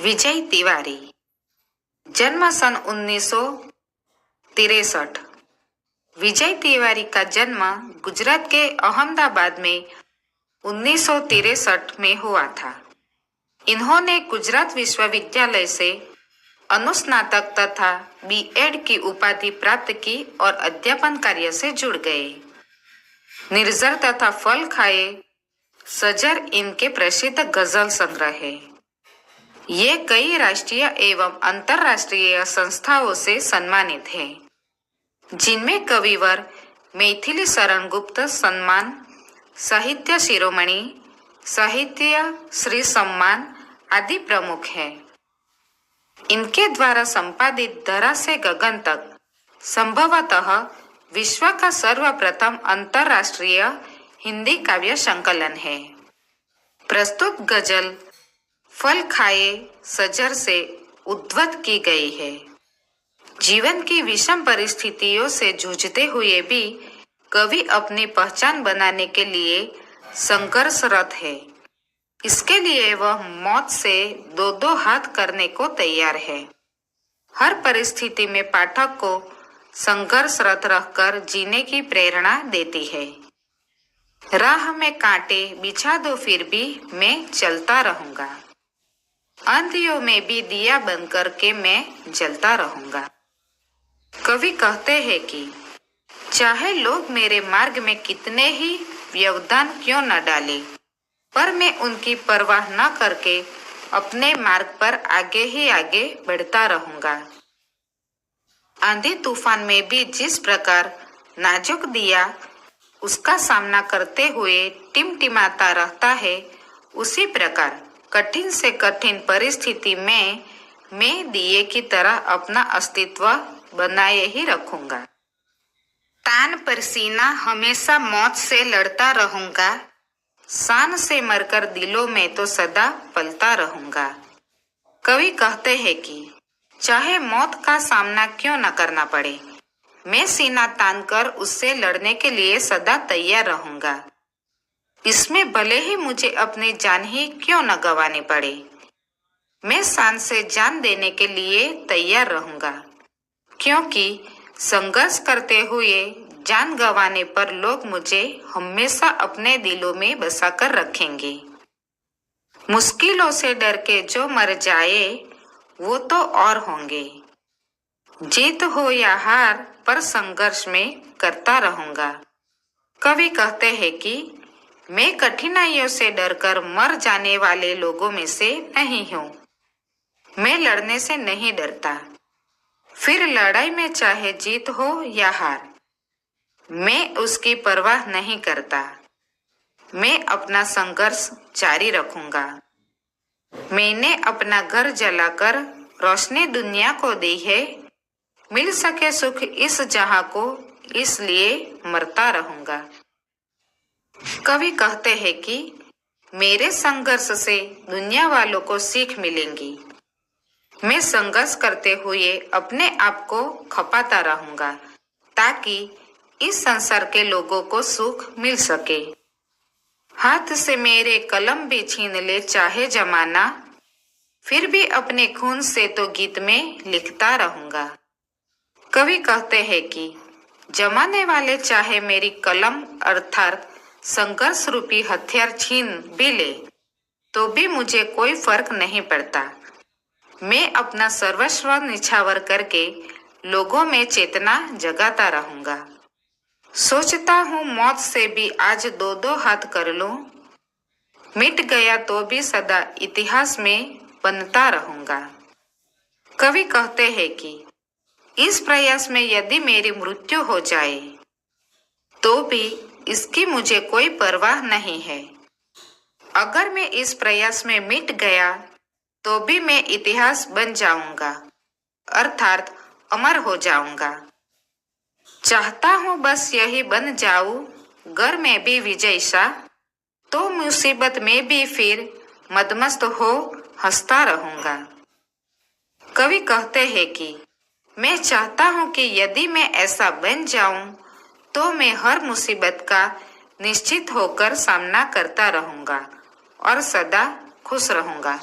विजय तिवारी, जन्म सन 1963। विजय तिवारी का जन्म गुजरात के अहमदाबाद में 1963 में हुआ था। इन्होंने गुजरात विश्वविद्यालय से अनुस्नातक तथा बीएड की उपाधि प्राप्त की और अध्यापन कार्य से जुड़ गए। निर्जर तथा फल खाए सजर इनके प्रसिद्ध गजल संग्रह है। ये कई राष्ट्रीय एवं अंतर्राष्ट्रीय संस्थाओं से सम्मानित है, जिनमें कविवर मैथिली शरण गुप्त सम्मान, साहित्य शिरोमणि, साहित्य श्री सम्मान आदि प्रमुख है। इनके द्वारा संपादित धरा से गगन तक संभवतः विश्व का सर्वप्रथम अंतर्राष्ट्रीय हिंदी काव्य संकलन है। प्रस्तुत गजल फल खाए सजर से उद्धृत की गई है। जीवन की विषम परिस्थितियों से जूझते हुए भी कवि अपनी पहचान बनाने के लिए संघर्षरत है। इसके लिए वह मौत से दो दो हाथ करने को तैयार है। हर परिस्थिति में पाठक को संघर्षरत रहकर जीने की प्रेरणा देती है। राह में कांटे बिछा दो फिर भी मैं चलता रहूंगा, आंधियों में भी दिया बन करके मैं जलता रहूंगा। कवि कहते हैं कि चाहे लोग मेरे मार्ग में कितने ही व्यवधान क्यों न डाले, पर मैं उनकी परवाह न करके अपने मार्ग पर आगे ही आगे बढ़ता रहूंगा। आंधी तूफान में भी जिस प्रकार नाजुक दिया उसका सामना करते हुए टिमटिमाता रहता है, उसी प्रकार कठिन से कठिन परिस्थिति में मैं दिए की तरह अपना अस्तित्व बनाए ही रखूंगा। तान पसीना हमेशा मौत से लड़ता रहूंगा, शान से मरकर दिलों में तो सदा पलता रहूंगा। कवि कहते हैं कि चाहे मौत का सामना क्यों न करना पड़े, मैं सीना तानकर उससे लड़ने के लिए सदा तैयार रहूंगा। इसमें भले ही मुझे अपनी जान ही क्यों न गंवानी पड़े, मैं शान से जान देने के लिए तैयार रहूंगा, क्योंकि संघर्ष करते हुए जान गंवाने पर लोग मुझे हमेशा अपने दिलों में बसाकर रखेंगे। मुश्किलों से डर के जो मर जाए वो तो और होंगे। जीत हो या हार पर संघर्ष में करता रहूंगा। कवि कहते हैं कि मैं कठिनाइयों से डरकर मर जाने वाले लोगों में से नहीं हूँ। मैं लड़ने से नहीं डरता, फिर लड़ाई में चाहे जीत हो या हार, मैं उसकी परवाह नहीं करता। मैं अपना संघर्ष जारी रखूंगा। मैंने अपना घर जलाकर रोशनी दुनिया को दी है, मिल सके सुख इस जहां को, इसलिए मरता रहूंगा। कवि कहते हैं कि मेरे संघर्ष से दुनिया वालों को सीख मिलेंगी। मैं संघर्ष करते हुए अपने आप को खपाता रहूंगा, ताकि इस संसार के लोगों को सुख मिल सके। हाथ से मेरे कलम भी छीन ले चाहे जमाना, फिर भी अपने खून से तो गीत में लिखता रहूंगा। कवि कहते हैं कि जमाने वाले चाहे मेरी कलम अर्थात संघर्ष रूपी हथियार छीन भी ले, तो भी मुझे कोई फर्क नहीं पड़ता। मैं अपना सर्वस्व निछावर करके लोगों में चेतना जगाता रहूंगा। सोचता हूँ मौत से भी आज दो दो हाथ कर लूं, मिट गया तो भी सदा इतिहास में बनता रहूंगा। कवि कहते हैं कि इस प्रयास में यदि मेरी मृत्यु हो जाए तो भी इसकी मुझे कोई परवाह नहीं है। अगर मैं इस प्रयास में मिट गया तो भी मैं इतिहास बन जाऊंगा, अर्थात अमर हो जाऊंगा। चाहता हूँ बस यही बन जाऊं, घर में भी विजय सा, तो मुसीबत में भी फिर मदमस्त हो हंसता रहूंगा। कवि कहते हैं कि मैं चाहता हूँ कि यदि मैं ऐसा बन जाऊं तो मैं हर मुसीबत का निश्चित होकर सामना करता रहूंगा और सदा खुश रहूंगा।